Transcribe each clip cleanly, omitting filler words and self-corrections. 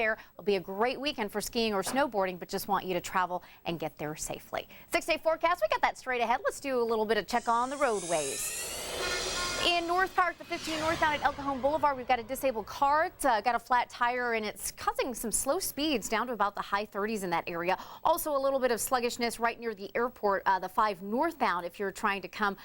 There will be a great weekend for skiing or snowboarding, but just want you to travel and get there safely. 6-day forecast, we got that straight ahead. Let's do a little bit of check on the roadways. In North Park, the 15 northbound at El Cajon Boulevard, we've got a disabled cart, got a flat tire, and it's causing some slow speeds down to about the high 30s in that area. Also a little bit of sluggishness right near the airport, the 5 northbound. If you're trying to come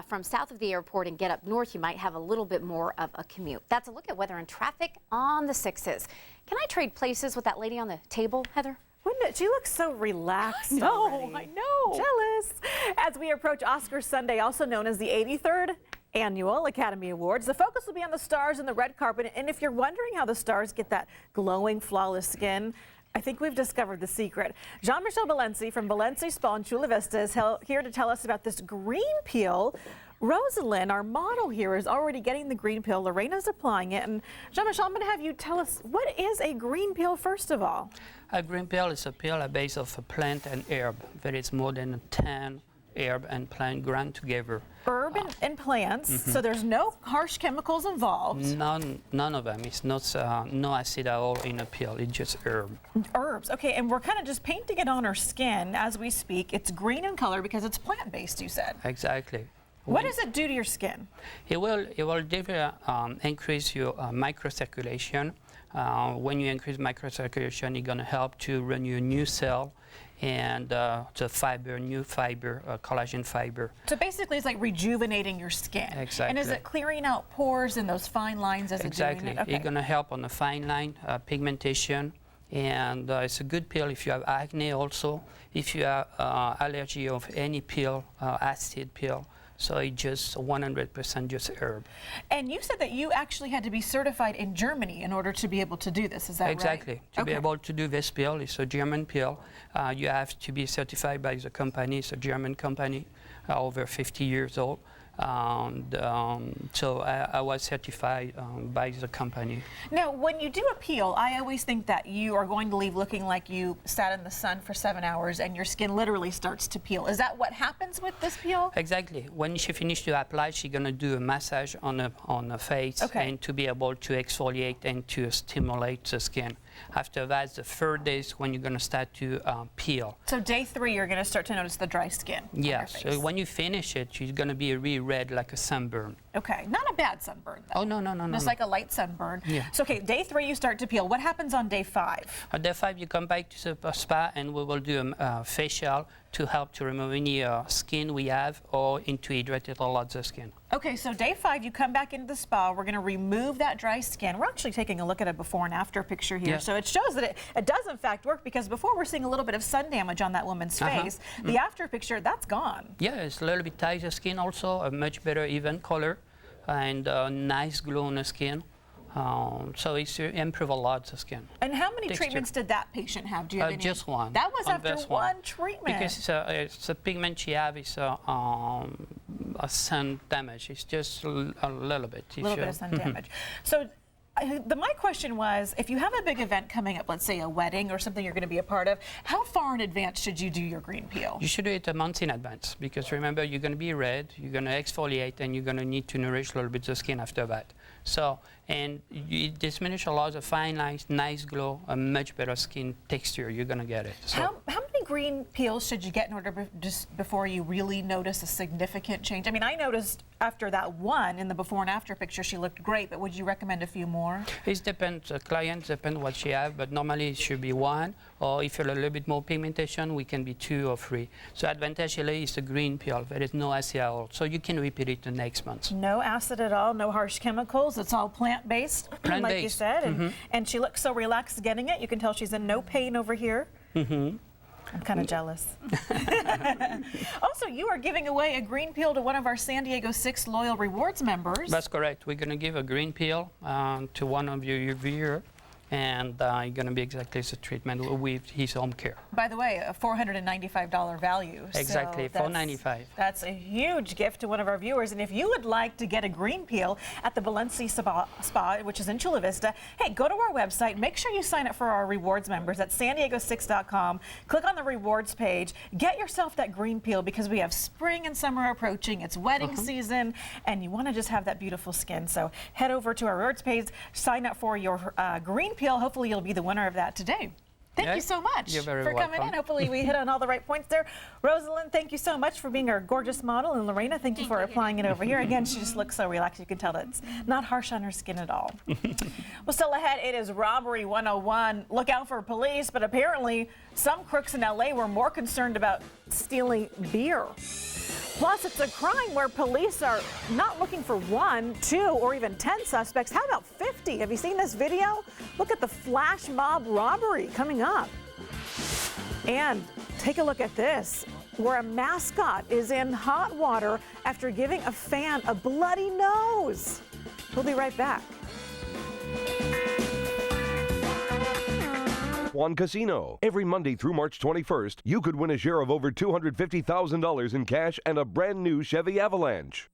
from south of the airport and get up north, you might have a little bit more of a commute. That's a look at weather and traffic on the 6s. Can I trade places with that lady on the table, Heather? Wouldn't it? She looks so relaxed. No, I know. Jealous. As we approach Oscar Sunday, also known as the 83rd Annual Academy Awards, the focus will be on the stars and the red carpet. And if you're wondering how the stars get that glowing, flawless skin, I think we've discovered the secret. Jean-Michel Balensi from Balensi Spa in Chula Vista is here to tell us about this green peel. Rosalind, our model here, is already getting the green peel. Lorena's applying it. And Jean-Michel, I'm going to have you tell us, what is a green peel first of all? A green peel is a peel based of a plant and herb. There is more than 10 herb and plant ground together. Herb and plants, so there's no harsh chemicals involved. None of them. It's not no acid at all in a peel. It's just herb. Herbs, okay, and we're kind of just painting it on our skin as we speak. It's green in color because it's plant-based, you said. Exactly. What does it do to your skin? It will increase your microcirculation. When you increase microcirculation, it's going to help to run your new cell and the fiber, new fiber, collagen fiber. So basically it's like rejuvenating your skin. Exactly. And is it clearing out pores and those fine lines as it's doing it? Okay. It's going to help on the fine line, pigmentation, and it's a good peel if you have acne also, if you have allergy of any peel, acid peel. So it's just 100% just herb. And you said that you actually had to be certified in Germany in order to be able to do this, is that right? Exactly. To be able to do this peel, it's a German peel. You have to be certified by the company. It's a German company, over 50 years old. So I was certified by the company. Now, when you do a peel, I always think that you are going to leave looking like you sat in the sun for 7 hours and your skin literally starts to peel. Is that what happens with this peel? Exactly. When she finishes to apply, she's going to do a massage on the face and to be able to exfoliate and to stimulate the skin. After that, the third day is when you're going to start to peel. So day 3, you're going to start to notice the dry skin. Yes. So when you finish it, you're going to be really red like a sunburn. Okay. Not a bad sunburn, though. Oh, no. Just like a light sunburn. Yeah. So, okay, day 3, you start to peel. What happens on day 5? On day 5, you come back to the spa and we will do a facial to help to remove any skin we have or to hydrate a lot the skin. Okay, so day 5, you come back into the spa. We're going to remove that dry skin. We're actually taking a look at a before and after picture here. Yeah. So it shows that it does, in fact, work, because before we're seeing a little bit of sun damage on that woman's face. The after picture, that's gone. Yeah, it's a little bit tighter skin also, a much better even color, and a nice glow on the skin. So it's improve a lot the skin. And how many treatments did that patient have? Do you have any? Just one. That was after one treatment. Because it's a pigment she have is a sun damage. It's just a little bit. A little bit of sun damage. So my question was, if you have a big event coming up, let's say a wedding or something you're going to be a part of, how far in advance should you do your green peel? You should do it a month in advance, because remember, you're going to be red, you're going to exfoliate, and you're going to need to nourish a little bit the skin after that. So, and it diminishes a lot of fine lines, nice glow, a much better skin texture. You're going to get it. So how many green peels should you get in order just before you really notice a significant change? I mean, I noticed after that one in the before and after picture, she looked great, but would you recommend a few more? It depends. The client depends what she have, but normally it should be 1, or if you're a little bit more pigmentation, we can be 2 or 3. So advantage is the green peel. There is no acid at all, so you can repeat it the next month. No acid at all, no harsh chemicals. It's all plant-based, like you said, and she looks so relaxed getting it. You can tell she's in no pain over here. I'm kind of jealous. Also, you are giving away a green peel to one of our San Diego 6 Loyal Rewards members. That's correct. We're going to give a green peel to one of your viewers, and you're going to be exactly the treatment with his home care. By the way, a $495 value. Exactly, so $495. That's a huge gift to one of our viewers. And if you would like to get a green peel at the Balensi Spa, which is in Chula Vista, hey, go to our website. Make sure you sign up for our rewards members at sandiego6.com. Click on the rewards page. Get yourself that green peel, because we have spring and summer approaching. It's wedding season, and you want to just have that beautiful skin. So head over to our rewards page, sign up for your green appeal. Hopefully you'll be the winner of that today. Thank you so much You're very for coming welcome. in. Hopefully we hit on all the right points there. Rosalind, thank you so much for being our gorgeous model. And Lorena, thank you for applying it over here. Again, she just looks so relaxed. You can tell that it's not harsh on her skin at all. Well, still ahead, it is Robbery 101. Look out for police, but apparently some crooks in LA were more concerned about stealing beer. Plus, it's a crime where police are not looking for 1, 2, or even 10 suspects. How about 50? Have you seen this video? Look at the flash mob robbery coming up. And take a look at this, where a mascot is in hot water after giving a fan a bloody nose. We'll be right back. One Casino. Every Monday through March 21st, you could win a share of over $250,000 in cash and a brand new Chevy Avalanche.